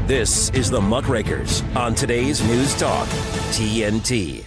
This is the Muckrakers on today's News Talk, TNT.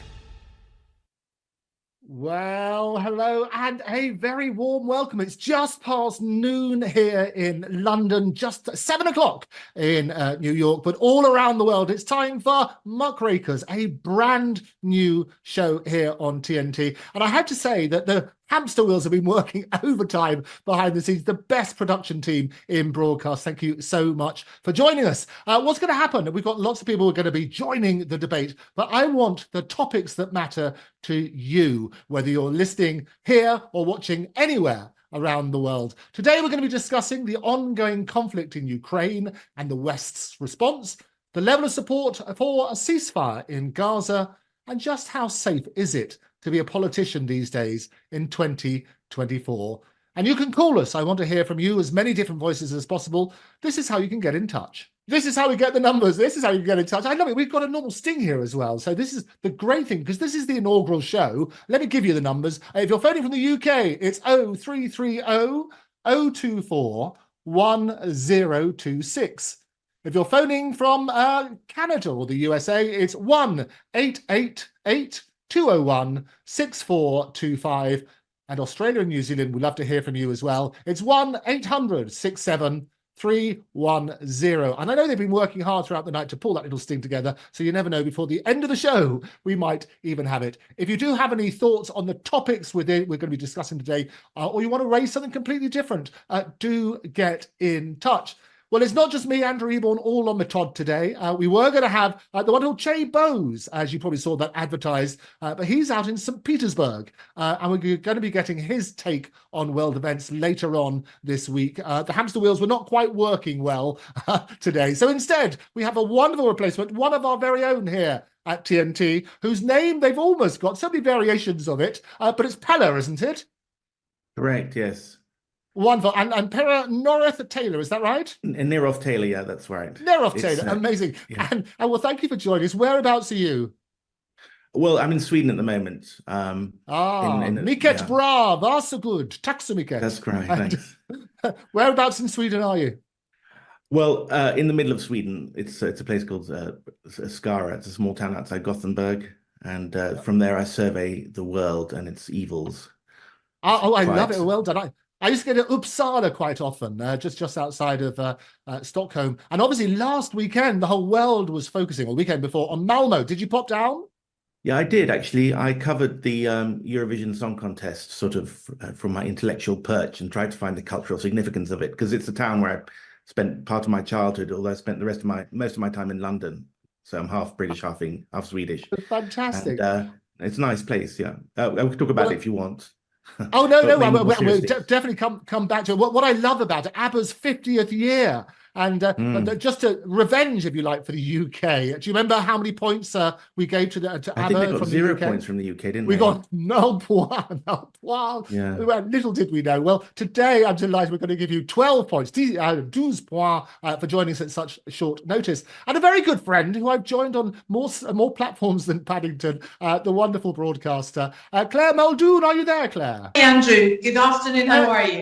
Well, hello and a very warm welcome. It's just past noon here in London, just 7 o'clock in New York, but all around the world, it's time for Muckrakers, a brand new show here on TNT. And I have to say that the hamster wheels have been working overtime behind the scenes. The best production team in broadcast. Thank you so much for joining us. What's going to happen? We've got lots of people who are going to be joining the debate, but I want the topics that matter to you, whether you're listening here or watching anywhere around the world. Today, we're going to be discussing the ongoing conflict in Ukraine and the West's response, the level of support for a ceasefire in Gaza, and just how safe is it to be a politician these days in 2024. And you can call us. I want to hear from you, as many different voices as possible. This is how you can get in touch. This is how we get the numbers. This is how you get in touch. I love it. We've got a normal sting here as well. So this is the great thing, because this is the inaugural show. Let me give you the numbers. If you're phoning from the UK, it's 0330 024 1026. If you're phoning from Canada or the USA, it's 1-888 201 6425. And Australia and New Zealand, we'd love to hear from you as well. It's 1-800-67 310. And I know they've been working hard throughout the night to pull that little sting together, so you never know, before the end of the show we might even have it. If you do have any thoughts on the topics we're going to be discussing today, or you want to raise something completely different, do get in touch. Well, it's not just me, Andrew Eborn, all on the Todd today. We were going to have the wonderful Che Bowes, as you probably saw that advertised, but he's out in St. Petersburg, and we're going to be getting his take on world events later on this week. The hamster wheels were not quite working well today. So instead, we have a wonderful replacement, one of our very own here at TNT, whose name they've almost got, so many variations of it, but it's Pelle, isn't it? Correct, yes. Wonderful. And Pelle Neroth Taylor, is that right? Neroth Taylor, yeah, that's right. Neroth Taylor, amazing. Yeah. And well, thank you for joining us. Whereabouts are you? Well, I'm in Sweden at the moment. Mycket bra, varsågod. Tack så mycket. That's correct, thanks. Whereabouts in Sweden are you? Well, in the middle of Sweden, it's a place called Skara. It's a small town outside Gothenburg. And from there, I survey the world and its evils. Oh, I love it. Well done. I used to go to Uppsala quite often, just outside of Stockholm. And obviously last weekend, the whole world was focusing, or weekend before, on Malmo. Did you pop down? Yeah, I did, actually. I covered the Eurovision Song Contest sort of from my intellectual perch and tried to find the cultural significance of it, because it's a town where I spent part of my childhood, although I spent the most of my time in London. So I'm half British, half Swedish. Fantastic. And, it's a nice place, yeah. We can talk about it if you want. Oh, no, we'll definitely come back to it. What I love about it, ABBA's 50th year, and just a revenge, if you like, for the UK. Do you remember how many points we gave to ABBA? I think they got 0 points from the UK, didn't we? We got no point. Yeah. Little did we know. Well, today I'm delighted we're going to give you 12 points, 12 points for joining us at such short notice. And a very good friend who I've joined on more platforms than Paddington, the wonderful broadcaster, Clare Muldoon. Are you there, Clare? Hey, Andrew. Good afternoon. How are you?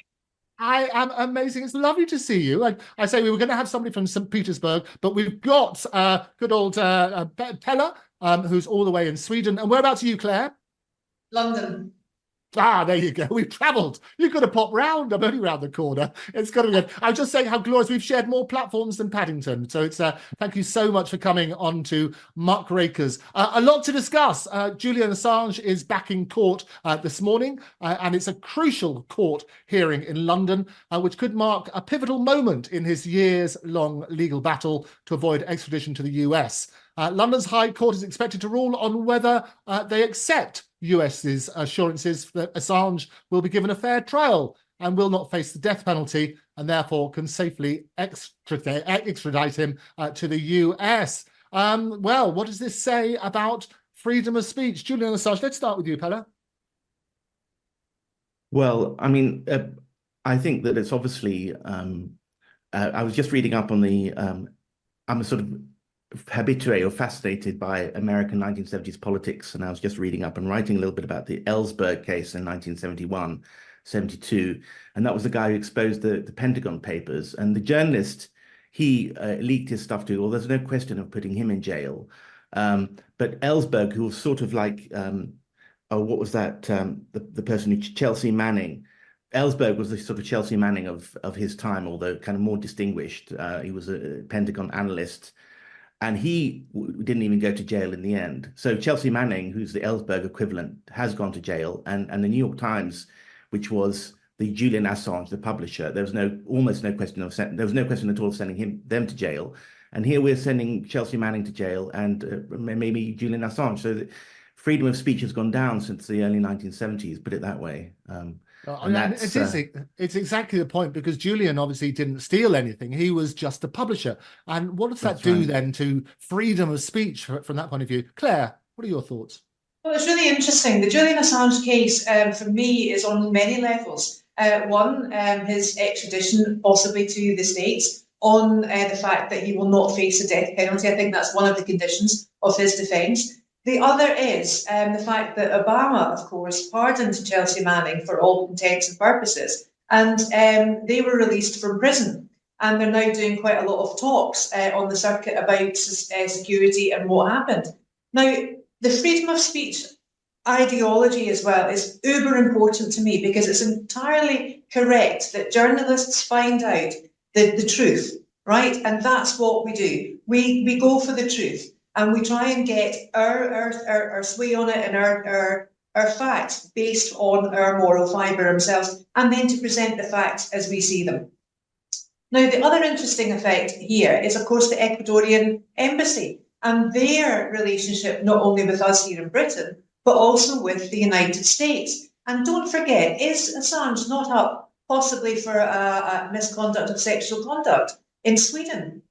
I am amazing. It's lovely to see you. I say we were going to have somebody from St. Petersburg, but we've got good old Pelle, who's all the way in Sweden. And whereabouts are you, Clare? London. There you go. We've travelled. You've got to pop round. I'm only round the corner. It's got to be good. I was just saying how glorious. We've shared more platforms than Paddington. So it's thank you so much for coming on to Muckrakers. A lot to discuss. Julian Assange is back in court this morning, and it's a crucial court hearing in London, which could mark a pivotal moment in his years-long legal battle to avoid extradition to the US. London's High Court is expected to rule on whether they accept US's assurances that Assange will be given a fair trial and will not face the death penalty, and therefore can safely extradite him to the US. Well, what does this say about freedom of speech? Julian Assange, let's start with you, Pelle. Well, I mean, I think that it's obviously, I was just reading up on the, I'm a sort of habitué or fascinated by American 1970s politics, and I was just reading up and writing a little bit about the Ellsberg case in 1971, 72, and that was the guy who exposed the Pentagon Papers. And the journalist he leaked his stuff to, well, there's no question of putting him in jail. But Ellsberg, who was sort of like, what was that? The person who, Chelsea Manning. Ellsberg was the sort of Chelsea Manning of his time, although kind of more distinguished. He was a Pentagon analyst, and he didn't even go to jail in the end. So Chelsea Manning, who's the Ellsberg equivalent, has gone to jail. And the New York Times, which was the Julian Assange, the publisher, there was almost no question there was no question at all of sending them to jail. And here we're sending Chelsea Manning to jail and maybe Julian Assange. So freedom of speech has gone down since the early 1970s, put it that way. It's exactly the point, because Julian obviously didn't steal anything. He was just a publisher. And what does that do then to freedom of speech from that point of view? Claire, what are your thoughts? Well, it's really interesting. The Julian Assange case, for me, is on many levels. One, his extradition possibly to the States, on the fact that he will not face a death penalty. I think that's one of the conditions of his defence. The other is the fact that Obama, of course, pardoned Chelsea Manning for all intents and purposes, and they were released from prison. And they're now doing quite a lot of talks on the circuit about security and what happened. Now, the freedom of speech ideology as well is uber important to me, because it's entirely correct that journalists find out the truth, right? And that's what we do. We go for the truth. And we try and get our sway on it and our facts based on our moral fibre ourselves, and then to present the facts as we see them. Now, the other interesting effect here is, of course, the Ecuadorian embassy and their relationship not only with us here in Britain, but also with the United States. And don't forget, is Assange not up possibly for a misconduct of sexual conduct in Sweden?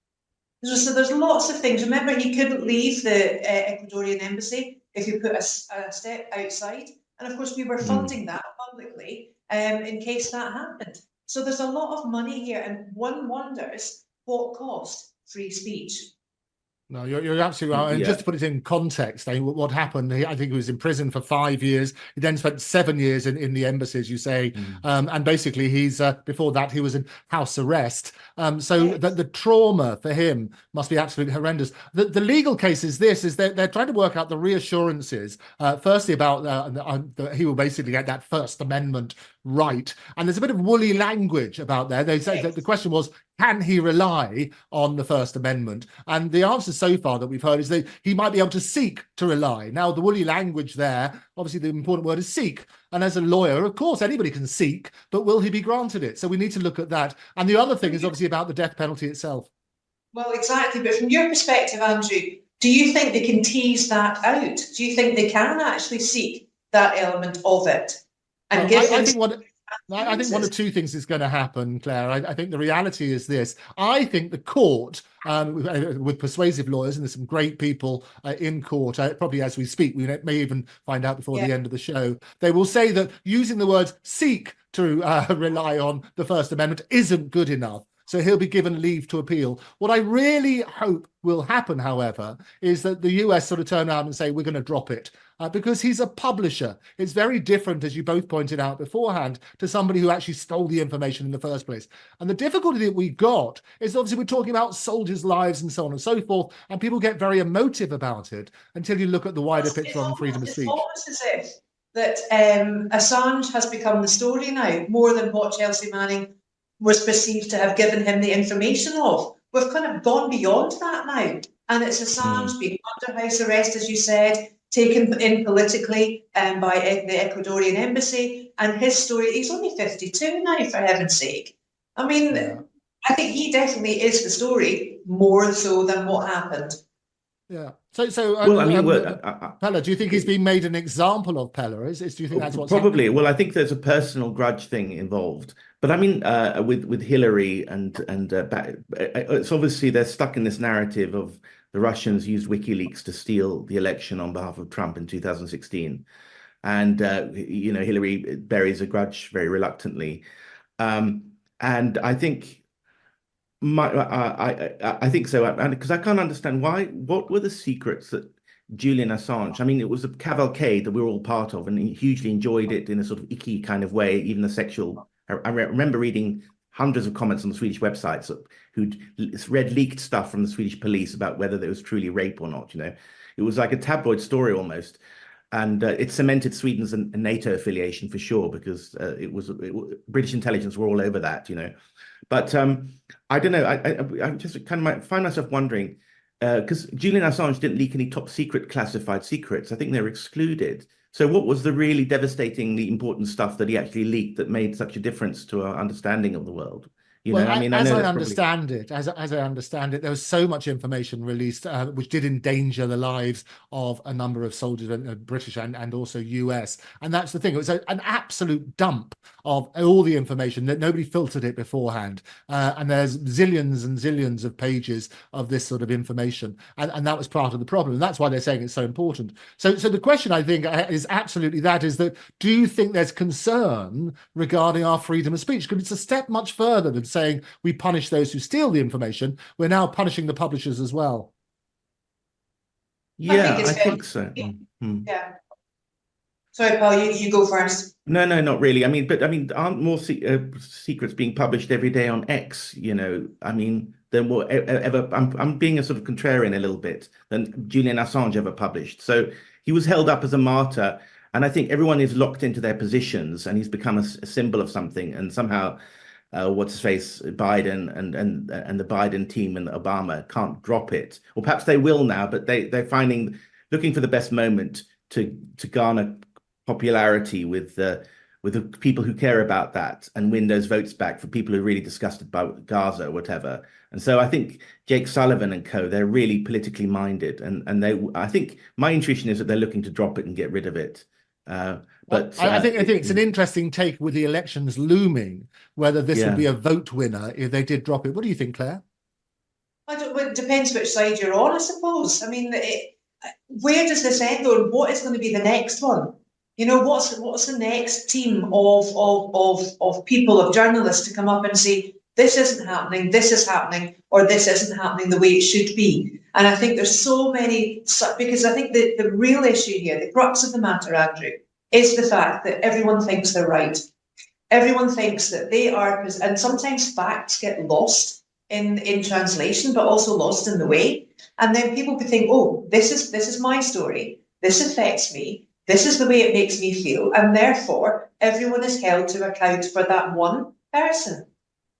So there's lots of things. Remember, he couldn't leave the Ecuadorian embassy if he put a step outside. And of course, we were funding that publicly in case that happened. So there's a lot of money here, and one wonders what cost free speech. No, you're absolutely right. And just to put it in context, what happened, I think he was in prison for 5 years. He then spent 7 years in the embassy, as you say. And basically, he's before that, he was in house arrest. So the trauma for him must be absolutely horrendous. The legal case is this, is they're trying to work out the reassurances, firstly about he will basically get that First Amendment right. And there's a bit of woolly language about there. They say that the question was, can he rely on the First Amendment? And the answer so far that we've heard is that he might be able to seek to rely. Now, the woolly language there, obviously the important word is seek. And as a lawyer, of course, anybody can seek, but will he be granted it? So we need to look at that. And the other thing is obviously about the death penalty itself. Well, exactly. But from your perspective, Andrew, do you think they can tease that out? Do you think they can actually seek that element of it? And I think one of two things is going to happen, Claire. I think the reality is this. I think the court, with persuasive lawyers, and there's some great people in court, probably as we speak, we may even find out before the end of the show, they will say that using the words seek to rely on the First Amendment isn't good enough. So he'll be given leave to appeal. What I really hope will happen, however, is that the US sort of turn around and say, we're going to drop it. Because he's a publisher. It's very different, as you both pointed out beforehand, to somebody who actually stole the information in the first place. And the difficulty that we got is obviously we're talking about soldiers' lives and so on and so forth, and people get very emotive about it until you look at the wider picture on freedom of speech. It's almost as if that Assange has become the story now, more than what Chelsea Manning was perceived to have given him the information of. We've kind of gone beyond that now. And it's Assange being under house arrest, as you said, taken in politically by the Ecuadorian embassy, and his story, he's only 52 now, for heaven's sake. I mean, I think he definitely is the story, more so than what happened. Yeah. So well, I mean, Pelle, do you think he's been made an example of, Pelle? Do you think that's what's probably happening? Well, I think there's a personal grudge thing involved. But I mean, with Hillary and it's obviously they're stuck in this narrative of the Russians used WikiLeaks to steal the election on behalf of Trump in 2016. And, Hillary buries a grudge very reluctantly. And I think I think so. Because I can't understand what were the secrets that Julian Assange, I mean, it was a cavalcade that we were all part of and hugely enjoyed it in a sort of icky kind of way, even the sexual. I remember reading hundreds of comments on the Swedish websites who'd read leaked stuff from the Swedish police about whether there was truly rape or not. It was like a tabloid story almost. And it cemented Sweden's NATO affiliation for sure, because British intelligence were all over that, But I don't know. I just kind of find myself wondering, because Julian Assange didn't leak any top secret classified secrets. I think they were excluded. So what was the really devastatingly important stuff that he actually leaked that made such a difference to our understanding of the world? As I understand it, there was so much information released which did endanger the lives of a number of soldiers, British and also US. And that's the thing. It was an absolute dump of all the information that nobody filtered it beforehand. And there's zillions and zillions of pages of this sort of information. And that was part of the problem. And that's why they're saying it's so important. So the question, I think, is absolutely that, is that, do you think there's concern regarding our freedom of speech? Because it's a step much further than saying we punish those who steal the information. We're now punishing the publishers as well. Yeah, I think so. Yeah. Sorry, Paul, you go first. No, not really. Aren't more secrets being published every day on X? Than what ever. I'm being a sort of contrarian a little bit, than Julian Assange ever published. So he was held up as a martyr, and I think everyone is locked into their positions, and he's become a symbol of something, and somehow. What's his face, Biden and the Biden team and Obama can't drop it. Or perhaps they will now, but they're looking for the best moment to garner popularity with the people who care about that and win those votes back for people who are really disgusted by Gaza or whatever. And so I think Jake Sullivan and co, they're really politically minded, and I think my intuition is that they're looking to drop it and get rid of it. But I think it's an interesting take with the elections looming, whether this would be a vote winner if they did drop it. What do you think, Claire? It depends which side you're on, I suppose. Where does this end, or what is going to be the next one? What's the next team of people, of journalists, to come up and say, this isn't happening, this is happening, or this isn't happening the way it should be? And I think there's so many, because I think the real issue here, the crux of the matter, Andrew, is the fact that everyone thinks they're right. Everyone thinks that they are, and sometimes facts get lost in translation, but also lost in the way. And then people could think, oh, this is my story, this affects me, this is the way it makes me feel, and therefore everyone is held to account for that one person.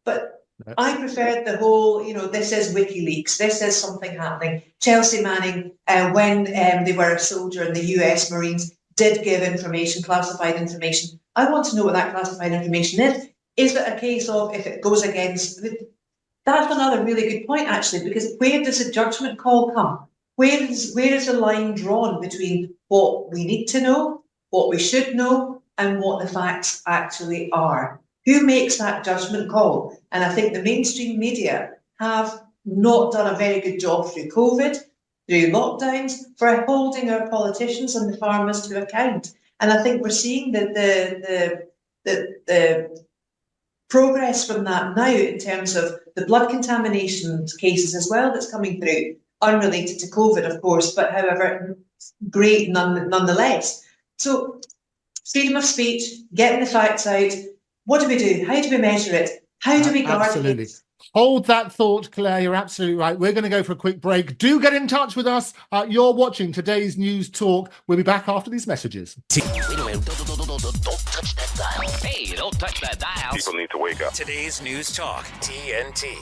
But I preferred the whole, this is WikiLeaks, this is something happening. Chelsea Manning, when they were a soldier in the US Marines, did give information, classified information. I want to know what that classified information is. Is it a case of, if it goes against, that's another really good point, actually, because where does the judgment call come? Where is the line drawn between what we need to know, what we should know, and what the facts actually are? Who makes that judgment call? And I think the mainstream media have not done a very good job through COVID, through lockdowns, for holding our politicians and the farmers to account. And I think we're seeing the progress from that now, in terms of the blood contamination cases as well that's coming through, unrelated to COVID, of course, but however, great nonetheless. So freedom of speech, getting the facts out. What do we do? How do we measure it? How do we guard it? Hold that thought, Claire. You're absolutely right. We're going to go for a quick break. Do get in touch with us. You're watching today's News Talk. We'll be back after these messages. Wait a minute. Don't touch that dial. Hey, don't touch that dial. People need to wake up. Today's News Talk, TNT.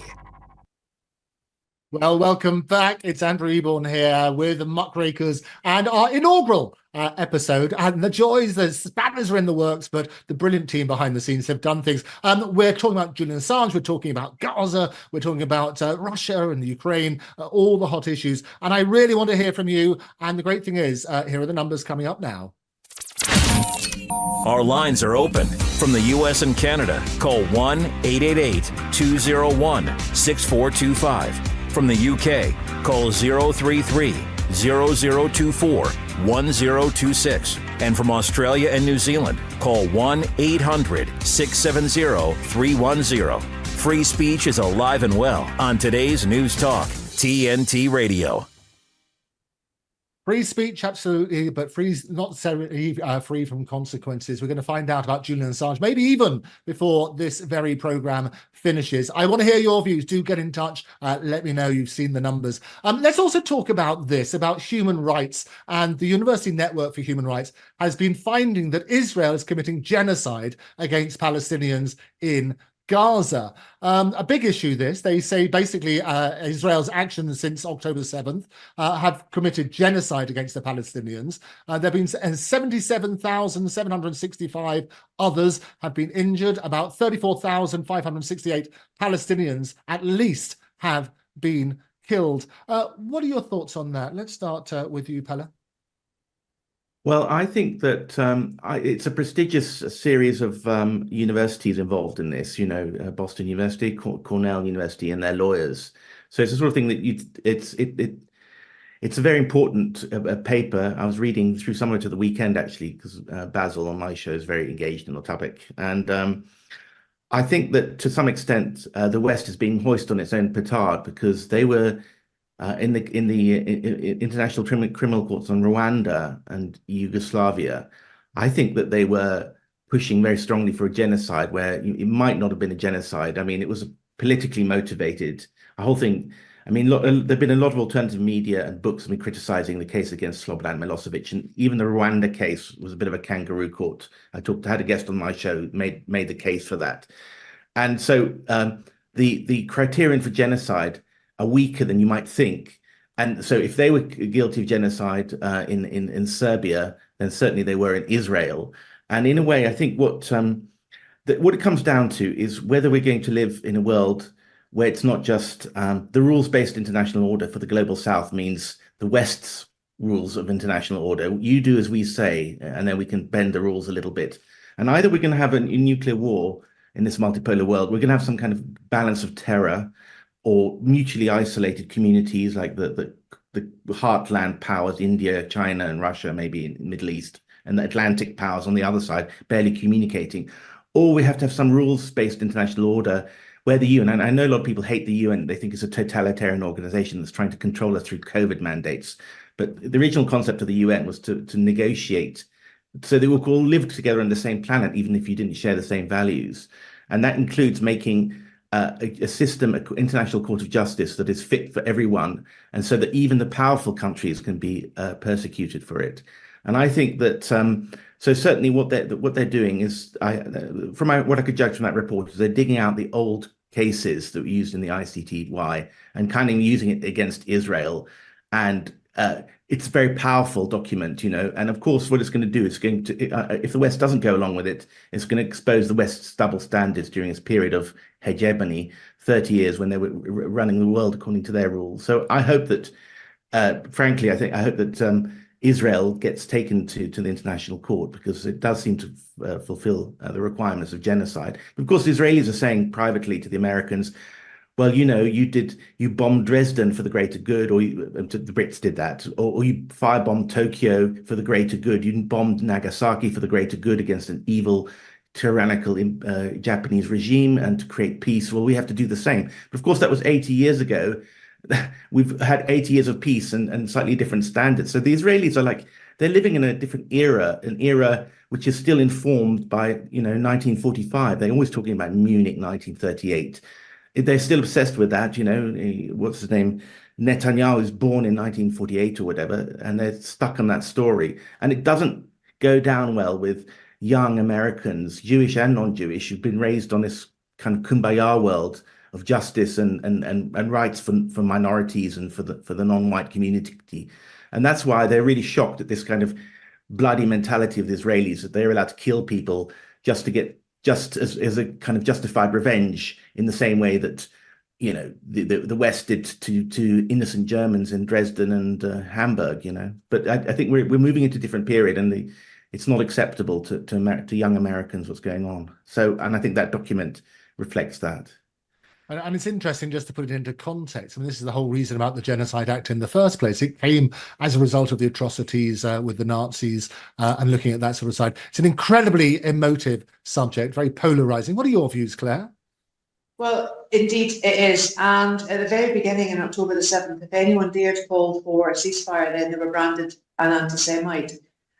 Well, welcome back. It's Andrew Eborn here with the Muckrakers and our inaugural episode. And the joys, the spanners are in the works, but the brilliant team behind the scenes have done things. We're talking about Julian Assange. We're talking about Gaza. We're talking about Russia and the Ukraine, all the hot issues. And I really want to hear from you. And the great thing is, here are the numbers coming up now. Our lines are open. From the U.S. and Canada, call 1-888-201-6425. From the UK, call 033-0024-1026. And from Australia and New Zealand, call 1-800-670-310. Free speech is alive and well on today's News Talk, TNT Radio. Free speech, absolutely, but not necessarily free from consequences. We're going to find out about Julian Assange, maybe even before this very programme finishes. I want to hear your views. Do get in touch. Let me know you've seen the numbers. Let's also talk about this, about human rights. And the University Network for Human Rights has been finding that Israel is committing genocide against Palestinians in Gaza. A big issue this. They say basically Israel's actions since October 7th have committed genocide against the Palestinians. There have been 77,765 others have been injured. About 34,568 Palestinians at least have been killed. What are your thoughts on that? Let's start with you, Pelle. Well, I think that it's a prestigious series of universities involved in this, Boston University, Cornell University, and their lawyers. So it's the sort of thing that it's a very important paper. I was reading through some of it at the weekend, actually, because Basil on my show is very engaged in the topic. And I think that to some extent, the West is being hoisted on its own petard because they were in the international criminal courts on Rwanda and Yugoslavia. I think that they were pushing very strongly for a genocide where it might not have been a genocide. I mean, it was politically motivated. A whole thing. I mean, there've been a lot of alternative media and books have been criticizing the case against Slobodan Milosevic, and even the Rwanda case was a bit of a kangaroo court. I had a guest on my show made the case for that, and so the criterion for genocide are weaker than you might think. And so if they were guilty of genocide in Serbia, then certainly they were in Israel. And in a way, I think what it comes down to is whether we're going to live in a world where it's not just the rules-based international order for the global South means the West's rules of international order. You do as we say, and then we can bend the rules a little bit. And either we're going to have a nuclear war in this multipolar world, we're going to have some kind of balance of terror, or mutually isolated communities like the heartland powers, India, China, and Russia, maybe in the Middle East, and the Atlantic powers on the other side, barely communicating. Or we have to have some rules-based international order where the UN, and I know a lot of people hate the UN, they think it's a totalitarian organization that's trying to control us through COVID mandates. But the original concept of the UN was to negotiate so they will all live together on the same planet, even if you didn't share the same values. And that includes making a system, an international court of justice that is fit for everyone, and so that even the powerful countries can be persecuted for it. And I think that so certainly what they're doing is, from what I could judge from that report, is they're digging out the old cases that were used in the ICTY and kind of using it against Israel. And it's a very powerful document, and of course what it's going to do is going to, if the West doesn't go along with it, it's going to expose the West's double standards during its period of hegemony, 30 years when they were running the world according to their rules. So I hope that, frankly, I hope that Israel gets taken to the international court, because it does seem to fulfill the requirements of genocide. But of course, the Israelis are saying privately to the Americans, well, you bombed Dresden for the greater good, or the Brits did that, or you firebombed Tokyo for the greater good. You bombed Nagasaki for the greater good against an evil, tyrannical Japanese regime and to create peace. Well, we have to do the same. But of course, that was 80 years ago. We've had 80 years of peace and slightly different standards. So the Israelis are they're living in a different era, an era which is still informed by, 1945. They're always talking about Munich 1938. They're still obsessed with that, what's his name? Netanyahu was born in 1948 or whatever, and they're stuck on that story. And it doesn't go down well with young Americans, Jewish and non-Jewish, who've been raised on this kind of kumbaya world of justice and rights for minorities and for the non-white community. And that's why they're really shocked at this kind of bloody mentality of the Israelis, that they're allowed to kill people just as a kind of justified revenge, in the same way that the West did to innocent Germans in Dresden and Hamburg. But I think we're moving into a different period, and it's not acceptable to young Americans what's going on. So, and I think that document reflects that. And it's interesting, just to put it into context. I mean, this is the whole reason about the Genocide Act in the first place. It came as a result of the atrocities with the Nazis and looking at that sort of side. It's an incredibly emotive subject, very polarizing. What are your views, Claire? Well, indeed it is. And at the very beginning, in October the 7th, if anyone dared call for a ceasefire, then they were branded an anti-Semite.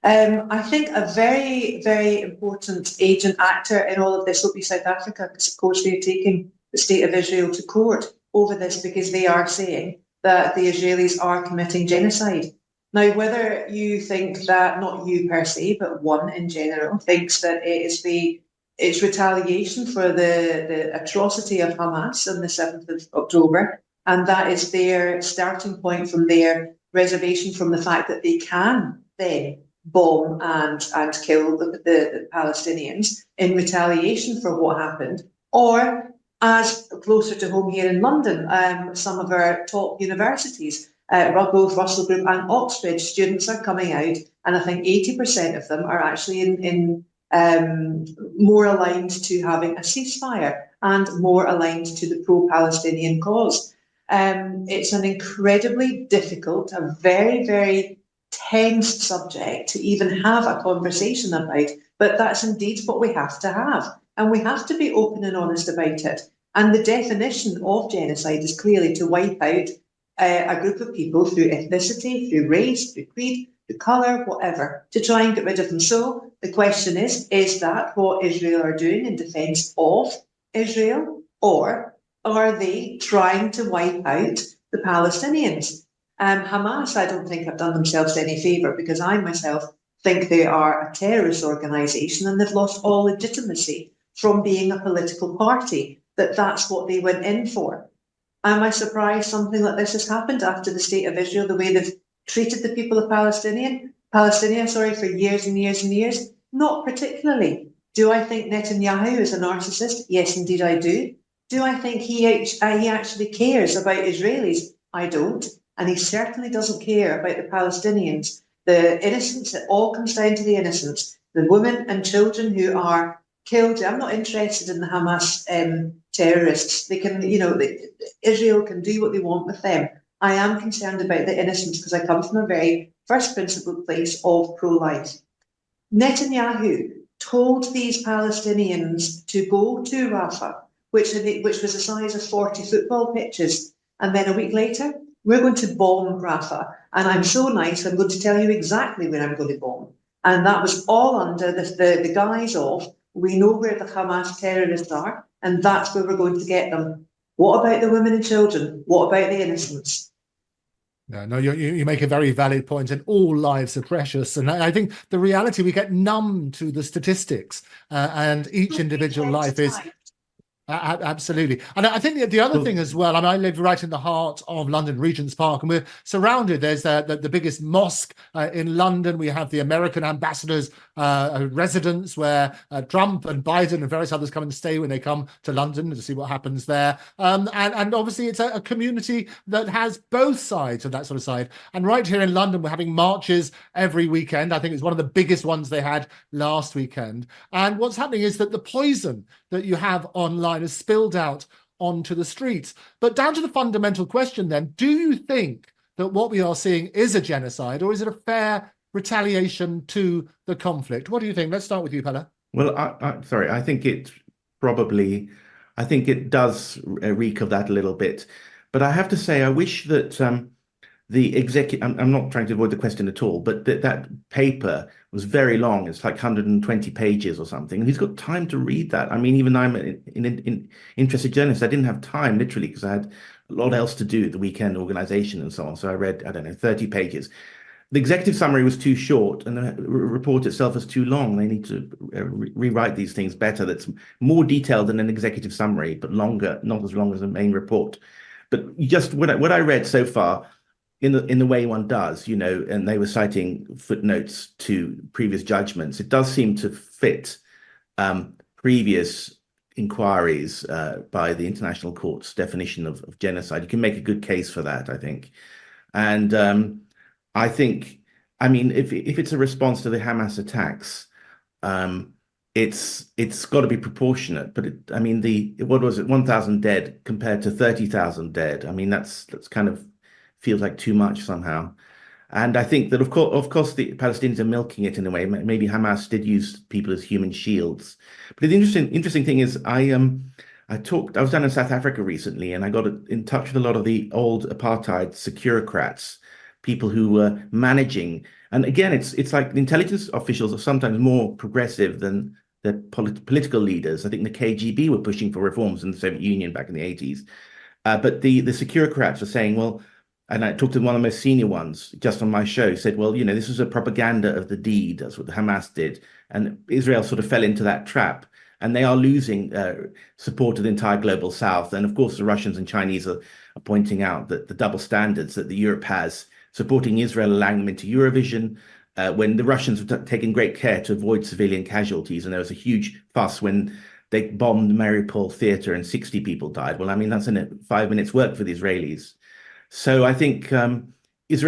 I think a very, very important agent actor in all of this will be South Africa, because of course they're taking the state of Israel to court over this, because they are saying that the Israelis are committing genocide. Now, whether you think that, not you per se, but one in general, thinks that it's retaliation for the atrocity of Hamas on the 7th of October, and that is their starting point from their reservation from the fact that they can then bomb and kill the Palestinians in retaliation for what happened, or as closer to home here in London, some of our top universities, both Russell Group and Oxford students are coming out, and I think 80% of them are actually in more aligned to having a ceasefire and more aligned to the pro-Palestinian cause. It's an incredibly difficult, a very, very tense subject to even have a conversation about, but that's indeed what we have to have. And we have to be open and honest about it. And the definition of genocide is clearly to wipe out a group of people through ethnicity, through race, through creed, through colour, whatever, to try and get rid of them. So the question is that what Israel are doing in defence of Israel? Or are they trying to wipe out the Palestinians? Hamas, I don't think, have done themselves any favour, because I myself think they are a terrorist organisation and they've lost all legitimacy from being a political party, that's what they went in for. Am I surprised something like this has happened after the state of Israel, the way they've treated the people of Palestine for years and years and years? Not particularly. Do I think Netanyahu is a narcissist? Yes, indeed I do. Do I think he actually cares about Israelis? I don't. And he certainly doesn't care about the Palestinians. The innocents, it all comes down to the innocents. The women and children who are killed. I'm not interested in the Hamas terrorists. They can, Israel can do what they want with them. I am concerned about the innocents because I come from a very first principle place of pro-life. Netanyahu told these Palestinians to go to Rafah, which was the size of 40 football pitches, and then a week later, we're going to bomb Rafah. And I'm so nice, I'm going to tell you exactly where I'm going to bomb. And that was all under the guise of, we know where the Hamas terrorists are, and that's where we're going to get them. What about the women and children? What about the innocents? No, you make a very valid point, and all lives are precious. And I think the reality, we get numb to the statistics, and each individual life is... Absolutely. And I think the other thing as well, I live right in the heart of London, Regent's Park, and we're surrounded. There's the biggest mosque in London. We have the American ambassador's residence where Trump and Biden and various others come and stay when they come to London to see what happens there. And obviously it's a community that has both sides of that sort of side. And right here in London, we're having marches every weekend. I think it's one of the biggest ones they had last weekend. And what's happening is that the poison that you have online is spilled out onto the streets. But down to the fundamental question then, do you think that what we are seeing is a genocide, or is it a fair retaliation to the conflict? What do you think? Let's start with you, Pelle. Well, I think it does reek of that a little bit. But I have to say, I wish that the executive, I'm not trying to avoid the question at all, but that paper was very long. It's like 120 pages or something. And he's got time to read that. I mean, even I'm an interested journalist. I didn't have time, literally, because I had a lot else to do at the weekend, organization and so on. So I read, 30 pages. The executive summary was too short and the report itself is too long. They need to rewrite these things better. That's more detailed than an executive summary, but longer, not as long as the main report. But just what I read so far, in the way one does, and they were citing footnotes to previous judgments, it does seem to fit previous inquiries by the International Court's definition of genocide. You can make a good case for that, I think. And I think, if it's a response to the Hamas attacks, it's got to be proportionate. But what was it, 1,000 dead compared to 30,000 dead? That's kind of feels like too much somehow. And I think that of course the Palestinians are milking it in a way. Maybe Hamas did use people as human shields. But the interesting thing is I I was down in South Africa recently, and I got in touch with a lot of the old apartheid securocrats, people who were managing. And again, it's like the intelligence officials are sometimes more progressive than the political leaders. I think the KGB were pushing for reforms in the Soviet Union back in the 80s. But the securocrats were saying, well, and I talked to one of the most senior ones just on my show, said, well, this was a propaganda of the deed. That's what Hamas did. And Israel sort of fell into that trap. And they are losing support of the entire global south. And of course, the Russians and Chinese are pointing out that the double standards that the Europe has, supporting Israel, allowing them into Eurovision, when the Russians were taking great care to avoid civilian casualties. And there was a huge fuss when they bombed Mariupol theater and 60 people died. Well, I mean, that's in 5 minutes work for the Israelis. So I think it's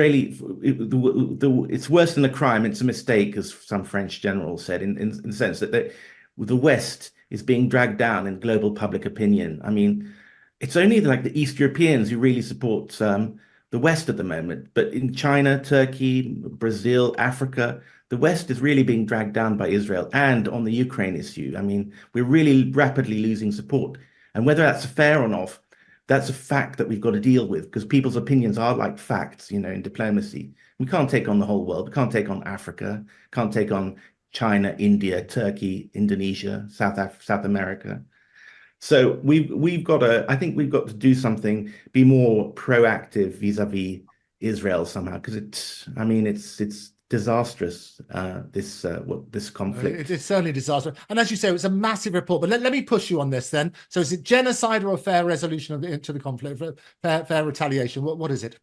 worse than a crime. It's a mistake, as some French general said, in the sense that the West is being dragged down in global public opinion. I mean, it's only like the East Europeans who really support the West at the moment. But in China, Turkey, Brazil, Africa, the West is really being dragged down by Israel. And on the Ukraine issue, I mean, we're really rapidly losing support. And whether that's fair or not, that's a fact that we've got to deal with, because people's opinions are like facts, in diplomacy. We can't take on the whole world. We can't take on Africa, can't take on China, India, Turkey, Indonesia, South America. So I think we've got to do something, be more proactive vis-a-vis Israel somehow, because it's disastrous, this conflict. It is certainly disastrous. And as you say, it's a massive report. But let me push you on this then. So is it genocide or a fair resolution to the conflict, fair retaliation? What is it?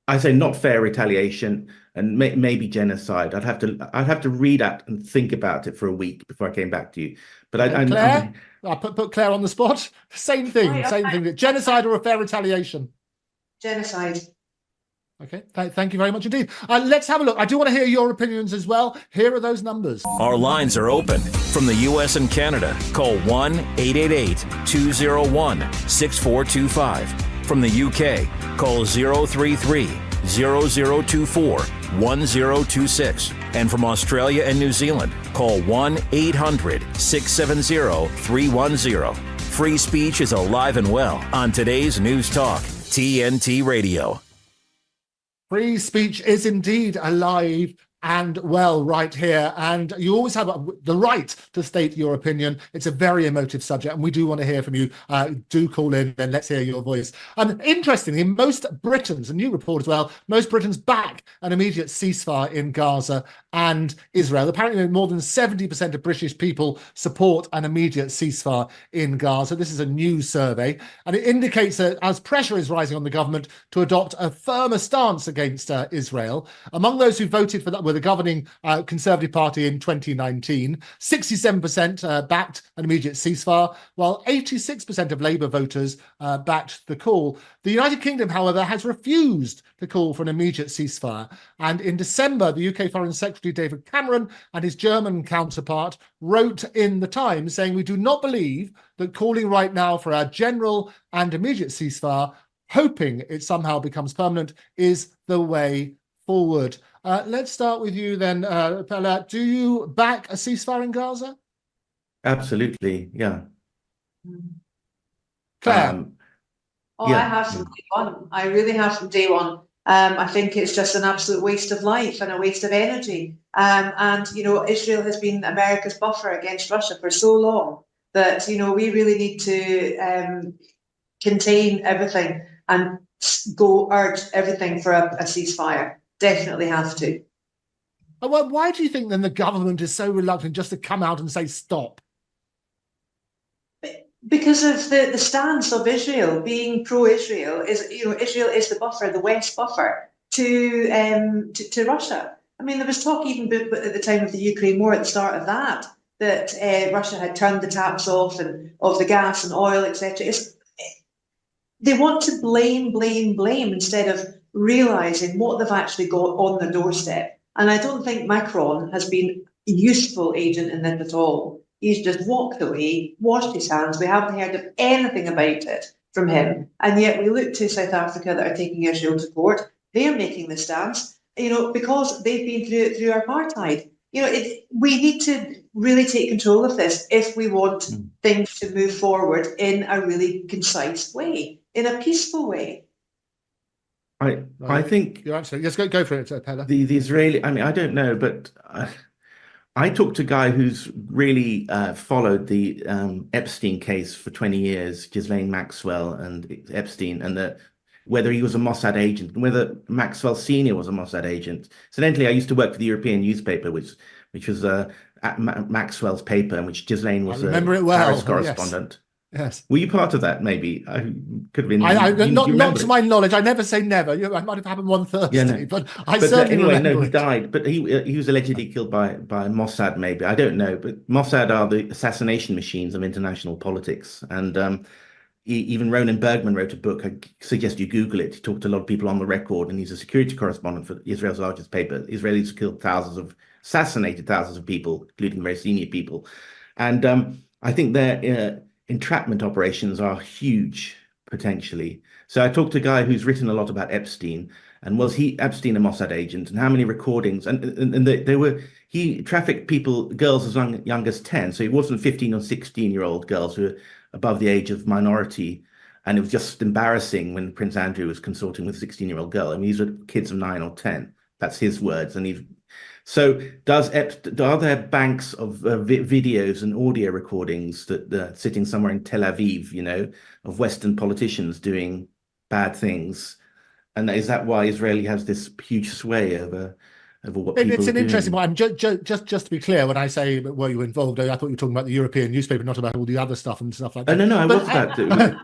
I say not fair retaliation and maybe genocide. I'd have to read that and think about it for a week before I came back to you. But Claire, I put Claire on the spot. Same thing. Genocide or a fair retaliation? Genocide. Okay, thank you very much indeed. Let's have a look. I do want to hear your opinions as well. Here are those numbers. Our lines are open. From the U.S. and Canada, call 1-888-201-6425. From the UK, call 033-0024-1026. And from Australia and New Zealand, call 1-800-670-310. Free speech is alive and well on today's News Talk, TNT Radio. Free speech is indeed alive and well right here, and you always have the right to state your opinion. It's a very emotive subject, and we do want to hear from you. Do call in and let's hear your voice. And interestingly, most Britons, a new report as well, most Britons back an immediate ceasefire in Gaza and Israel. Apparently more than 70% of British people support an immediate ceasefire in Gaza. This is a new survey, and it indicates that as pressure is rising on the government to adopt a firmer stance against Israel, among those who voted for that were the governing Conservative Party in 2019. 67% backed an immediate ceasefire, while 86% of Labour voters backed the call. The United Kingdom, however, has refused to call for an immediate ceasefire. And in December, the UK Foreign Secretary David Cameron and his German counterpart wrote in the Times saying, "We do not believe that calling right now for a general and immediate ceasefire, hoping it somehow becomes permanent, is the way forward." Let's start with you then, Pelle. Do you back a ceasefire in Gaza? Absolutely, yeah. Claire? I have from day one. I really have from day one. I think it's just an absolute waste of life and a waste of energy. And Israel has been America's buffer against Russia for so long that, we really need to contain everything and go urge everything for a ceasefire. Definitely have to. Well, why do you think then the government is so reluctant just to come out and say stop? Because of the stance of Israel being pro-Israel. Israel is the buffer, the West buffer to Russia. I mean, there was talk even at the time of the Ukraine war, at the start of that Russia had turned the taps off and of the gas and oil, etc. They want to blame instead of realising what they've actually got on their doorstep. And I don't think Macron has been a useful agent in that at all. He's just walked away, washed his hands. We haven't heard of anything about it from him. And yet we look to South Africa that are taking Israel to court. They're making the stance, because they've been through apartheid. We need to really take control of this if we want things to move forward in a really concise way, in a peaceful way. I think you're absolutely. Let's go for it, Pelle. the Israeli. I mean, I don't know, but I talked to a guy who's really followed the Epstein case for 20 years, Ghislaine Maxwell and Epstein, and whether he was a Mossad agent, and whether Maxwell Senior was a Mossad agent. Incidentally, I used to work for the European newspaper, which was Maxwell's paper, in which Ghislaine was a Paris correspondent. Yes. Were you part of that? Maybe I could have been. Not to my knowledge. I never say never. I might have happened one Thursday, Yeah, no. but I certainly anyway, remember he it. died. But he was allegedly killed by Mossad. Maybe I don't know. But Mossad are the assassination machines of international politics. And even Ronan Bergman wrote a book. I suggest you Google it. He talked to a lot of people on the record, and he's a security correspondent for Israel's largest paper. Israelis killed assassinated thousands of people, including very senior people. And I think their entrapment operations are huge, potentially. So I talked to a guy who's written a lot about Epstein, and was Epstein a Mossad agent, and how many recordings? And he trafficked girls as young as 10. So it wasn't 15 or 16-year-old girls who were above the age of minority. And it was just embarrassing when Prince Andrew was consorting with a 16-year-old girl. I mean, these were kids of 9 or 10. That's his words. And so are there banks of videos and audio recordings that sitting somewhere in Tel Aviv, of Western politicians doing bad things? And is that why Israeli has this huge sway over what people It's are an doing? interesting one. Just to be clear, when I say were you involved, I thought you were talking about the European newspaper, not about all the other stuff and stuff like that. Oh, no, I was about to.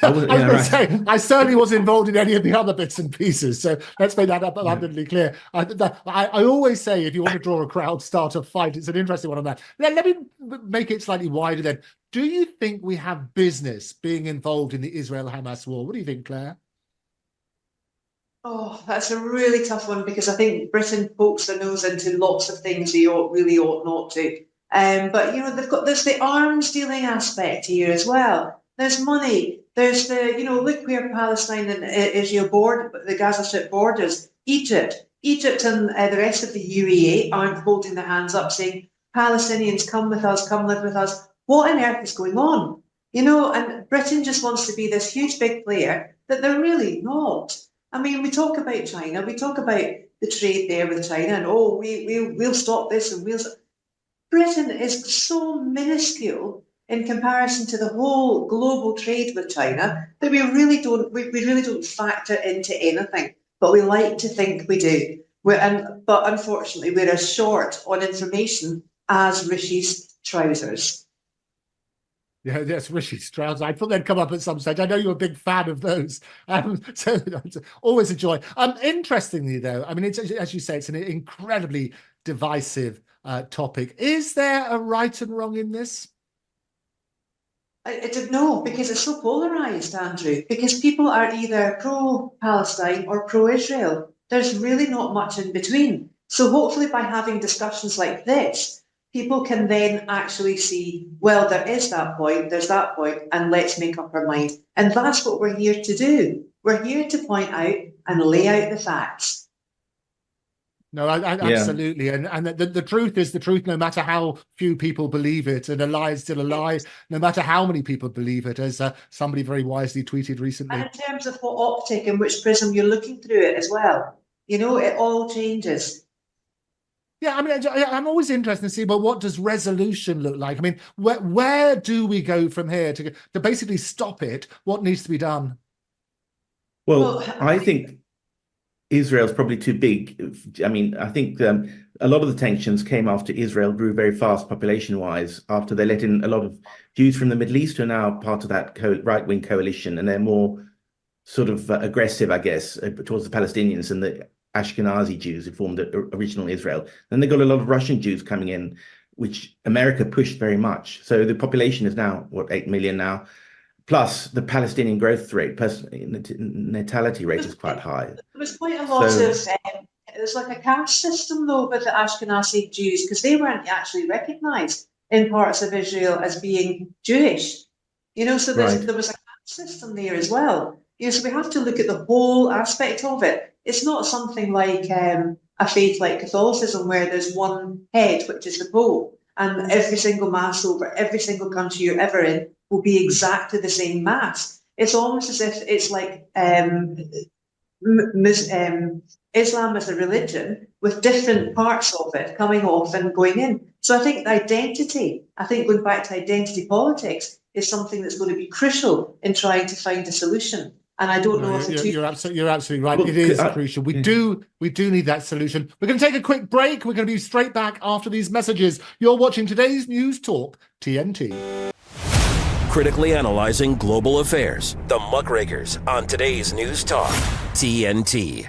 I was going to say, I certainly was involved in any of the other bits and pieces. So let's make that abundantly clear. I always say, if you want to draw a crowd, start a fight. It's an interesting one on that. Let me make it slightly wider then. Do you think we have business being involved in the Israel-Hamas war? What do you think, Claire? Oh, that's a really tough one, because I think Britain pokes their nose into lots of things they really ought not to. But there's the arms dealing aspect here as well. There's money. There's look where Palestine and Israel the Gaza Strip borders. Egypt and the rest of the UAE aren't holding their hands up saying, Palestinians, come with us, come live with us. What on earth is going on? And Britain just wants to be this huge big player that they're really not. I mean, we talk about China, we talk about the trade there with China, and we'll stop this and Britain is so minuscule in comparison to the whole global trade with China that we really don't factor into anything. But we like to think we do. But unfortunately, we're as short on information as Rishi's trousers. Yeah, yes, Rishi's trousers. I thought they'd come up at some stage. I know you're a big fan of those. So it's always a joy. Interestingly, though, I mean, it's, as you say, it's an incredibly divisive topic. Is there a right and wrong in this? I don't know, because it's so polarised, Andrew, because people are either pro-Palestine or pro-Israel. There's really not much in between. So hopefully by having discussions like this, people can then actually see, well, there is that point, there's that point, and let's make up our mind. And that's what we're here to do. We're here to point out and lay out the facts. No, absolutely. And the truth is the truth, no matter how few people believe it. And a lie is still a lie, no matter how many people believe it, as somebody very wisely tweeted recently. And in terms of what optic and which prism you're looking through it as well, it all changes. Yeah, I mean, I'm always interested to see, but what does resolution look like? I mean, where do we go from here to basically stop it? What needs to be done? Well, I think Israel's probably too big. I mean, I think a lot of the tensions came after Israel grew very fast population-wise, after they let in a lot of Jews from the Middle East who are now part of that right-wing coalition, and they're more sort of aggressive, I guess, towards the Palestinians and the Ashkenazi Jews who formed the original Israel. Then they got a lot of Russian Jews coming in, which America pushed very much. So the population is now, 8 million now? Plus, the Palestinian growth rate, natality rate is quite high. There was quite a lot of, it was like a caste system, though, with the Ashkenazi Jews, because they weren't actually recognised in parts of Israel as being Jewish. So there was a caste system there as well. So we have to look at the whole aspect of it. It's not something like a faith like Catholicism, where there's one head, which is the Pope, and every single mass over every single country you're ever in will be exactly the same mass. It's almost as if it's like Islam as a religion with different parts of it coming off and going in. So I think going back to identity politics is something that's going to be crucial in trying to find a solution. And I don't know if you're absolutely right. It is crucial. We do need that solution. We're going to take a quick break. We're going to be straight back after these messages. You're watching today's News Talk TNT. Critically analyzing global affairs. The Muckrakers on today's News Talk TNT.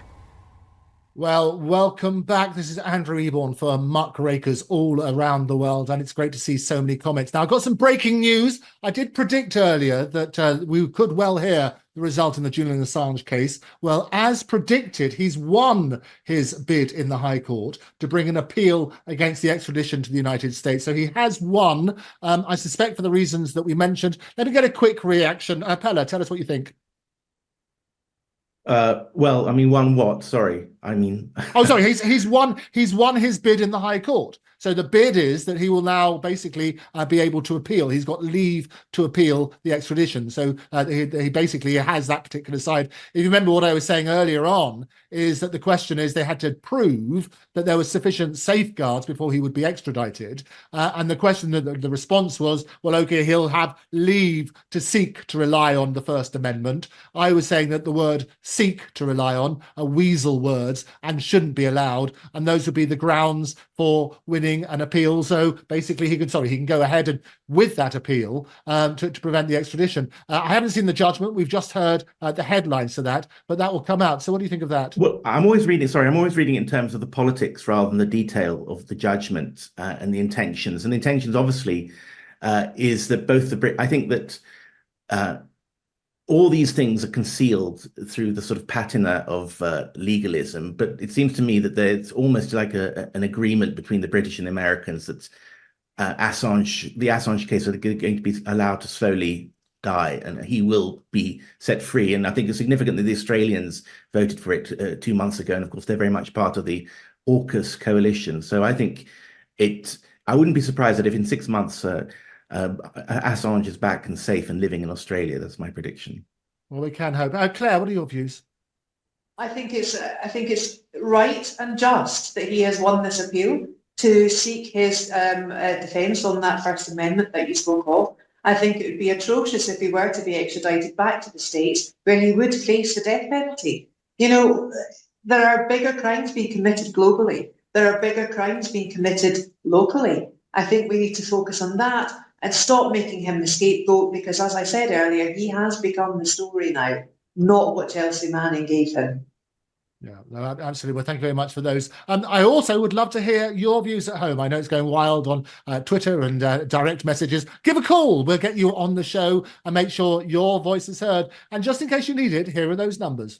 Well, welcome back. This is Andrew Eborn for Muckrakers all around the world, and it's great to see so many comments. Now, I've got some breaking news. I did predict earlier that we could well hear the result in the Julian Assange case. Well, as predicted, he's won his bid in the High Court to bring an appeal against the extradition to the United States. So he has won, I suspect, for the reasons that we mentioned. Let me get a quick reaction. Pelle, tell us what you think. Well, I mean, won what? Sorry. Oh, sorry. He's won his bid in the High Court. So the bid is that he will now basically be able to appeal. He's got leave to appeal the extradition. So he basically has that particular side. If you remember what I was saying earlier on, is that the question is they had to prove that there was sufficient safeguards before he would be extradited. And the question, the response was, well, okay, he'll have leave to seek to rely on the First Amendment. I was saying that the word seek to rely on are weasel words and shouldn't be allowed. And those would be the grounds for winning an appeal. So basically he can go ahead and with that appeal to prevent the extradition. I haven't seen the judgment. We've just heard the headlines to that, but that will come out. So what do you think of that? Well, I'm always reading in terms of the politics rather than the detail of the judgment and the intentions. And the intentions, obviously, is that both I think that all these things are concealed through the sort of patina of legalism. But it seems to me that there's almost like an agreement between the British and the Americans that the Assange case are going to be allowed to slowly die and he will be set free. And I think it's significant that the Australians voted for it 2 months ago. And of course, they're very much part of the AUKUS coalition. So I think I wouldn't be surprised that if in 6 months, Assange is back and safe and living in Australia. That's my prediction. Well, we can hope. Claire, what are your views? I think it's right and just that he has won this appeal to seek his defence on that First Amendment that you spoke of. I think it would be atrocious if he were to be extradited back to the States, where he would face the death penalty. You know, there are bigger crimes being committed globally. There are bigger crimes being committed locally. I think we need to focus on that and stop making him the scapegoat, because, as I said earlier, he has become the story now, not what Chelsea Manning gave him. Yeah, no, absolutely. Well, thank you very much for those. I also would love to hear your views at home. I know it's going wild on Twitter and direct messages. Give a call. We'll get you on the show and make sure your voice is heard. And just in case you need it, here are those numbers.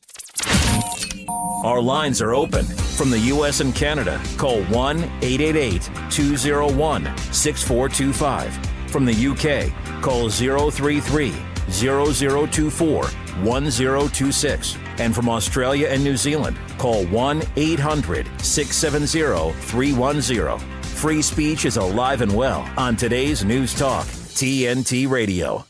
Our lines are open. From the U.S. and Canada, call 1-888-201-6425. From the U.K., call 033-0024-1026. And from Australia and New Zealand, call 1-800-670-310. Free speech is alive and well on today's News Talk, TNT Radio.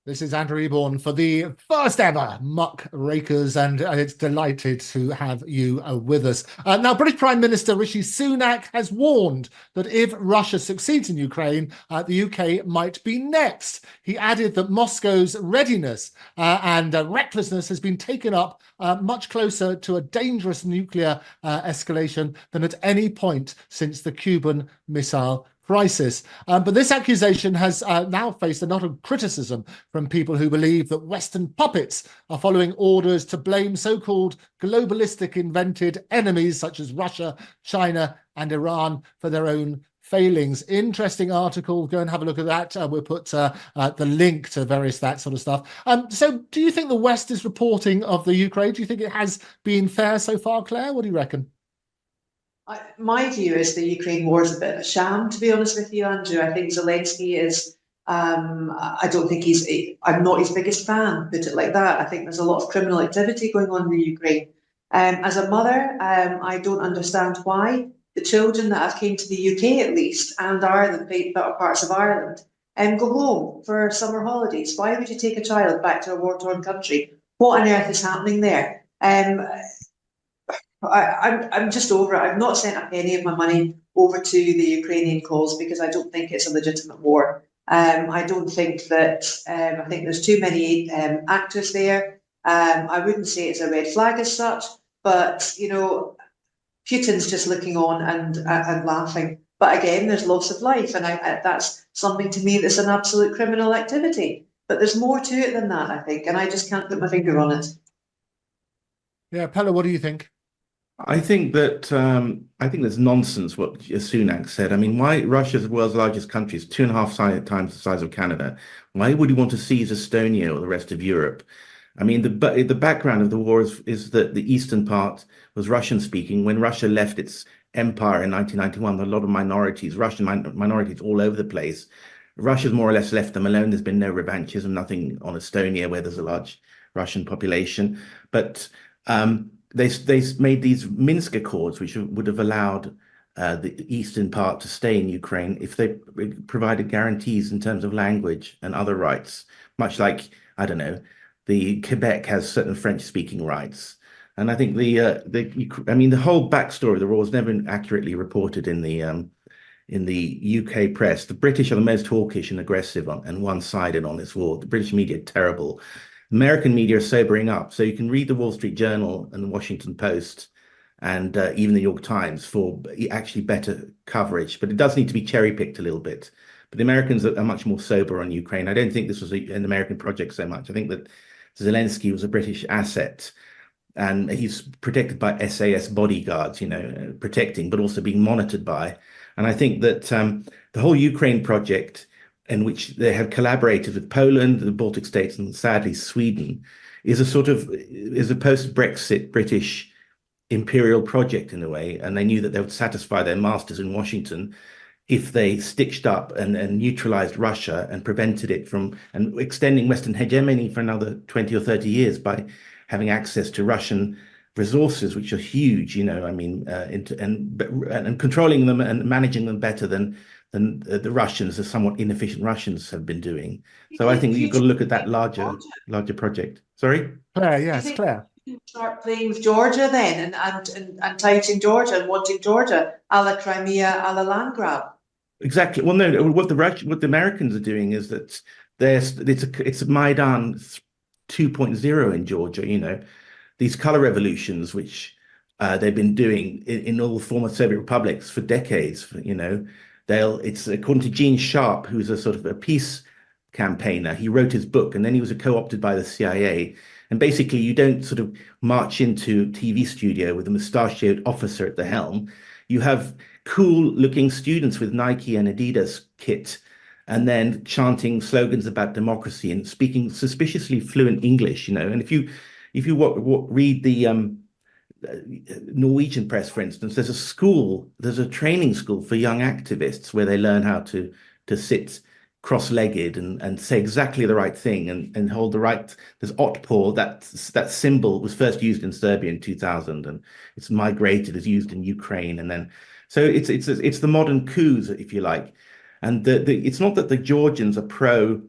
This is Andrew Eborn for the first ever Muckrakers, and it's delighted to have you with us. Now, British Prime Minister Rishi Sunak has warned that if Russia succeeds in Ukraine, the UK might be next. He added that Moscow's readiness and recklessness has been taken up much closer to a dangerous nuclear escalation than at any point since the Cuban Missile Crisis. But this accusation has now faced a lot of criticism from people who believe that Western puppets are following orders to blame so-called globalistic invented enemies such as Russia, China and Iran for their own failings. Interesting article. Go and have a look at that. We'll put the link to various that sort of stuff. So do you think the West is reporting of the Ukraine? Do you think it has been fair so far, Claire? What do you reckon? My view is the Ukraine war is a bit of a sham, to be honest with you, Andrew. I think Zelensky is, I don't think I'm not his biggest fan, put it like that. I think there's a lot of criminal activity going on in the Ukraine. As a mother, I don't understand why the children that have came to the UK at least, and Ireland, better parts of Ireland, go home for summer holidays. Why would you take a child back to a war-torn country? What on earth is happening there? I'm just over it. I've not sent a penny of my money over to the Ukrainian cause because I don't think it's a legitimate war. I don't think that, I think there's too many actors there. I wouldn't say it's a red flag as such, but, you know, Putin's just looking on and laughing. But again, there's loss of life, and that's something to me that's an absolute criminal activity. But there's more to it than that, I think, and I just can't put my finger on it. Yeah, Pelle, what do you think? I think that I think there's nonsense what Sunak said. I mean, why Russia's the world's largest country is 2.5 times the size of Canada. Why would you want to seize Estonia or the rest of Europe? I mean, the background of the war is that the eastern part was Russian speaking. When Russia left its empire in 1991, there were a lot of minorities, Russian minorities all over the place. Russia's more or less left them alone. There's been no revanchism, nothing on Estonia where there's a large Russian population. But they made these Minsk Accords, which would have allowed the eastern part to stay in Ukraine if they provided guarantees in terms of language and other rights, much like, I don't know, the Quebec has certain French-speaking rights. And I think the whole backstory of the war was never accurately reported in the UK press. The British are the most hawkish and aggressive and one-sided on this war. The British media are terrible. American media are sobering up. So you can read the Wall Street Journal and the Washington Post and even the New York Times for actually better coverage. But it does need to be cherry-picked a little bit. But the Americans are much more sober on Ukraine. I don't think this was an American project so much. I think that Zelensky was a British asset, and he's protected by SAS bodyguards, you know, protecting, but also being monitored by. And I think that the whole Ukraine project, in which they have collaborated with Poland, the Baltic states, and sadly Sweden, is a post-Brexit British imperial project in a way. And they knew that they would satisfy their masters in Washington if they stitched up and neutralized Russia and prevented it from and extending Western hegemony for another 20 or 30 years by having access to Russian resources, which are huge, you know, I mean, and controlling them and managing them better than the Russians, the somewhat inefficient Russians, have been doing. So I think you've got to look at that larger project. Sorry? Claire, yes, Claire. Start playing with Georgia then and touting Georgia and wanting Georgia a la Crimea, a la land grab. Exactly. Well, no, what the Americans are doing is that it's a Maidan 2.0 in Georgia, you know, these color revolutions, which they've been doing in all former Soviet republics for decades, you know. It's according to Gene Sharp, who's a sort of a peace campaigner. He wrote his book and then he was co-opted by the CIA. And basically, you don't sort of march into a TV studio with a mustachioed officer at the helm. You have cool-looking students with Nike and Adidas kit, and then chanting slogans about democracy and speaking suspiciously fluent English. You know, and if you read the Norwegian press, for instance, there's a training school for young activists where they learn how to sit cross-legged and say exactly the right thing and hold the right. There's otpor, that symbol was first used in Serbia in 2000 and it's migrated, is used in Ukraine, and then so it's the modern coups, if you like, and it's not that the Georgians are pro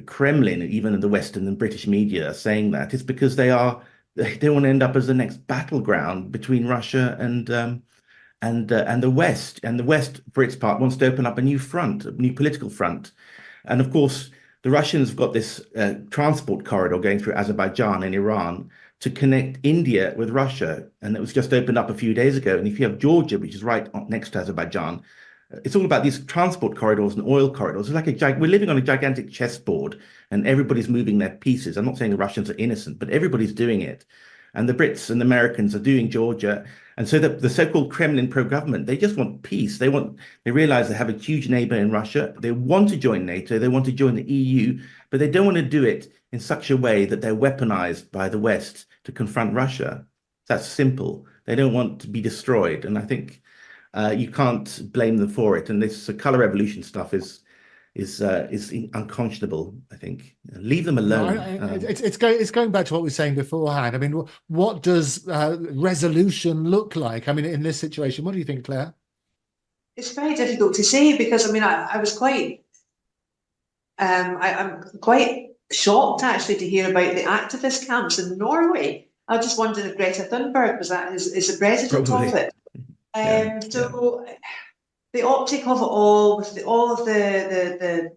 Kremlin, even in the Western and British media are saying that. It's because they don't want to end up as the next battleground between Russia and the West. And the West, for its part, wants to open up a new political front. And of course, the Russians have got this transport corridor going through Azerbaijan and Iran to connect India with Russia. And it was just opened up a few days ago. And if you have Georgia, which is right next to Azerbaijan, it's all about these transport corridors and oil corridors. It's like we're living on a gigantic chessboard and everybody's moving their pieces. I'm not saying the Russians are innocent, but everybody's doing it. And the Brits and the Americans are doing Georgia. And so the so-called Kremlin pro-government, they just want peace. They realize they have a huge neighbor in Russia. They want to join NATO. They want to join the EU, but they don't want to do it in such a way that they're weaponized by the West to confront Russia. That's simple. They don't want to be destroyed. And I think you can't blame them for it. And this color revolution stuff is unconscionable. I think leave them No, alone. it's going back to what we were saying beforehand. I mean, what does resolution look like? I mean, in this situation, what do you think, Claire? It's very difficult to say because I mean I was quite I'm quite shocked actually to hear about the activist camps in Norway. I just wondered if Greta Thunberg is the president Probably. of it. Yeah. The optic of it all, with all of the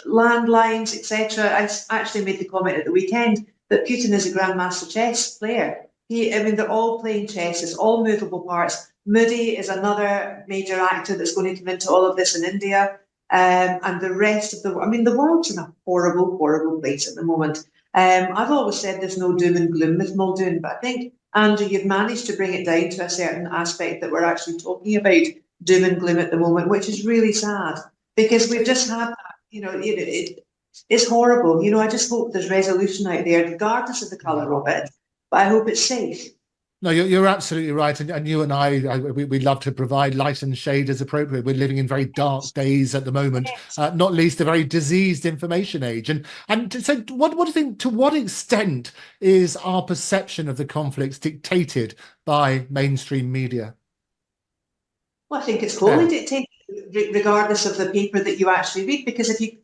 landlines, etc. I actually made the comment at the weekend that Putin is a grandmaster chess player. I mean, they're all playing chess. It's all movable parts. Moody is another major actor that's going to come into all of this in India, and the rest of the. I mean, the world's in a horrible, horrible place at the moment. I've always said there's no doom and gloom with Muldoon, but I think, Andrew, you've managed to bring it down to a certain aspect that we're actually talking about doom and gloom at the moment, which is really sad because we've just had that, it's horrible. I just hope there's resolution out there, regardless of the colour of it, but I hope it's safe. No, you're absolutely right, and you and we love to provide light and shade as appropriate. We're living in very dark days at the moment, not least a very diseased information age. And so, what do you think? To what extent is our perception of the conflicts dictated by mainstream media? Well, I think it's wholly dictated, regardless of the paper that you actually read, because if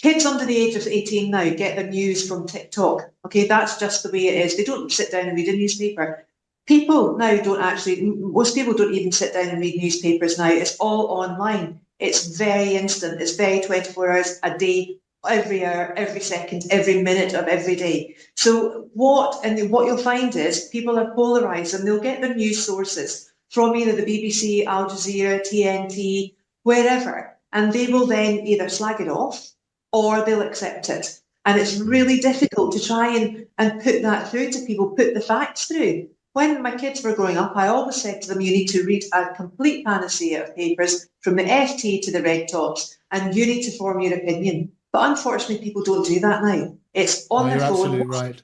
kids under the age of 18 now get their news from TikTok. Okay, that's just the way it is. They don't sit down and read a newspaper. People now most people don't even sit down and read newspapers now. It's all online. It's very instant. It's very 24 hours a day, every hour, every second, every minute of every day. So what you'll find is people are polarised and they'll get their news sources from either the BBC, Al Jazeera, TNT, wherever, and they will then either slag it off or they'll accept it. And it's really difficult to try and put that through to people, put the facts through. When my kids were growing up, I always said to them, you need to read a complete panacea of papers from the FT to the Red Tops, and you need to form your opinion. But unfortunately, people don't do that now. It's on their phone. You're absolutely right.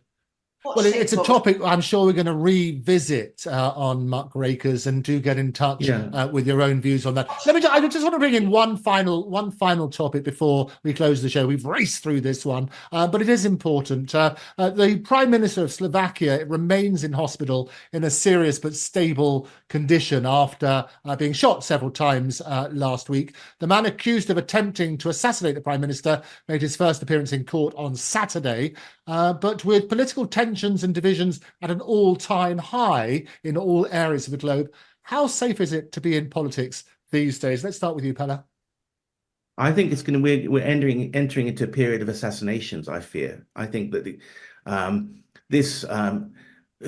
Well, it's a topic I'm sure we're going to revisit on Muckrakers, and do get in touch with your own views on that. I just want to bring in one final topic before we close the show. We've raced through this one, but it is important. The Prime Minister of Slovakia remains in hospital in a serious but stable condition after being shot several times last week. The man accused of attempting to assassinate the Prime Minister made his first appearance in court on Saturday, but with political tensions and divisions at an all-time high in all areas of the globe, how safe is it to be in politics these days? Let's start with you, Pelle. I think we're entering into a period of assassinations. I fear. I think that this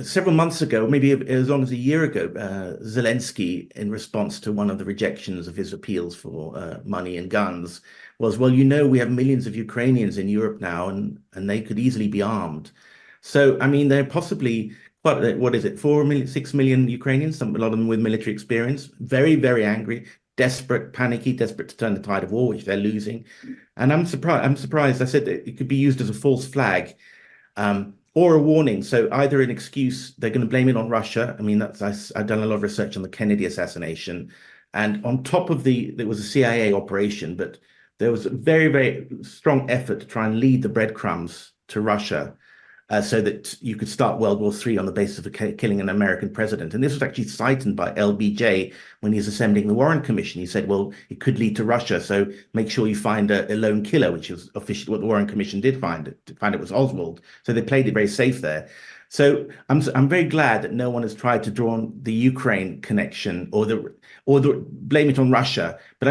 several months ago, maybe as long as a year ago, Zelensky, in response to one of the rejections of his appeals for money and guns, was, well, we have millions of Ukrainians in Europe now, and they could easily be armed. So, I mean, they're possibly, what is it, 4 million, 6 million Ukrainians, a lot of them with military experience, very, very angry, desperate, panicky, desperate to turn the tide of war, which they're losing. And I'm surprised. I said that it could be used as a false flag or a warning. So either an excuse, they're going to blame it on Russia. I mean, I've done a lot of research on the Kennedy assassination. And on top of there was a CIA operation, but there was a very, very strong effort to try and lead the breadcrumbs to Russia, so that you could start World War III on the basis of killing an American president. And this was actually cited by LBJ when he was assembling the Warren Commission. He said, well, it could lead to Russia, so make sure you find a lone killer, which was officially what the Warren Commission did find it was Oswald. So they played it very safe there. So I'm very glad that no one has tried to draw on the Ukraine connection or blame it on Russia. But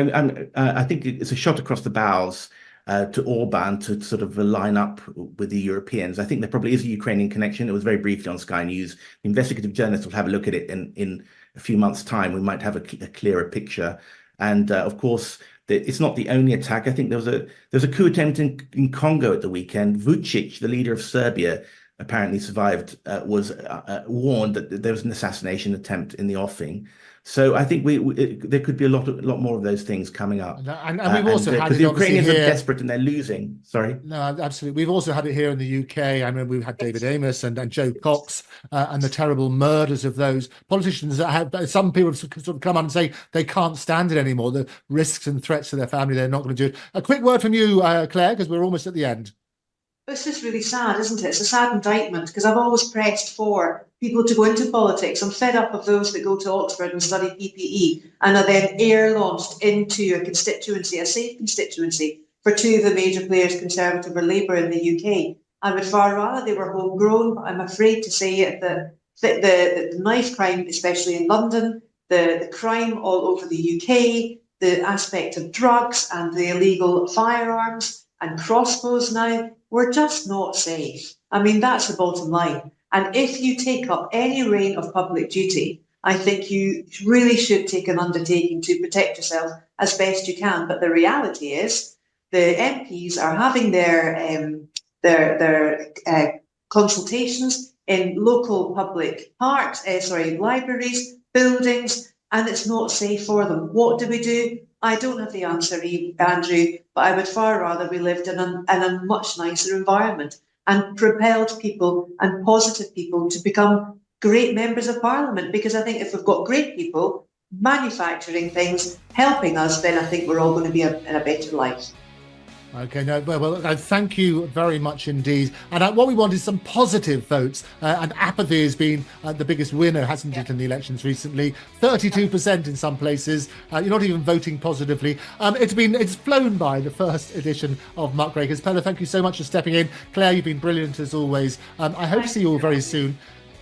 I think it's a shot across the bows to Orban to sort of line up with the Europeans. I think there probably is a Ukrainian connection. It was very briefly on Sky News. Investigative journalists will have a look at it in a few months' time. We might have a clearer picture. And of course, it's not the only attack. I think there was a coup attempt in Congo at the weekend. Vucic, the leader of Serbia, apparently survived, was warned that there was an assassination attempt in the offing. So I think there could be a lot more of those things coming up. And we've also had because it the obviously Ukrainians here. are desperate and they're losing. Sorry. No, absolutely. We've also had it here in the UK. I mean, we've had David Amos and Joe Cox and the terrible murders of those politicians that have. Some people have sort of come on and say they can't stand it anymore. The risks and threats to their family, they're not going to do it. A quick word from you, Claire, because we're almost at the end. This is really sad, isn't it? It's a sad indictment because I've always pressed for people to go into politics. I'm fed up of those that go to Oxford and study PPE and are then air-launched into a constituency, a safe constituency, for two of the major players, Conservative or Labour in the UK. I would far rather they were homegrown, but I'm afraid to say it that the knife crime, especially in London, the crime all over the UK, the aspect of drugs and the illegal firearms and crossbows now, we're just not safe. I mean, that's the bottom line. And if you take up any reign of public duty, I think you really should take an undertaking to protect yourself as best you can. But the reality is the MPs are having their consultations in local public parks, libraries, buildings, and it's not safe for them. What do? I don't have the answer, Andrew, but I would far rather we lived in a much nicer environment and propelled people and positive people to become great members of parliament. Because I think if we've got great people manufacturing things, helping us, then I think we're all going to be in a better life. Okay, no, well, thank you very much indeed. And what we want is some positive votes. And apathy has been the biggest winner, hasn't it, in the elections recently? 32% in some places. You're not even voting positively. It's flown by, the first edition of Muckrakers. Pelle, thank you so much for stepping in. Claire, you've been brilliant as always. I hope to see you all very soon.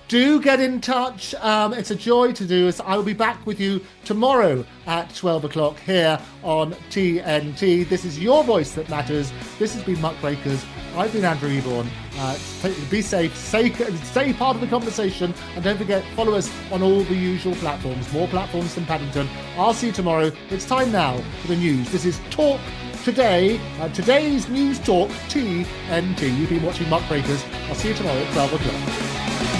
Do get in touch. It's a joy to do this. I will be back with you tomorrow at 12 o'clock here on TNT. This is your voice that matters. This has been Muckrakers. I've been Andrew Eborn. Be safe, stay part of the conversation, and don't forget, follow us on all the usual platforms, more platforms than Paddington. I'll see you tomorrow. It's time now for the news. This is Talk Today, today's News Talk, TNT. You've been watching Muckrakers. I'll see you tomorrow at 12 o'clock.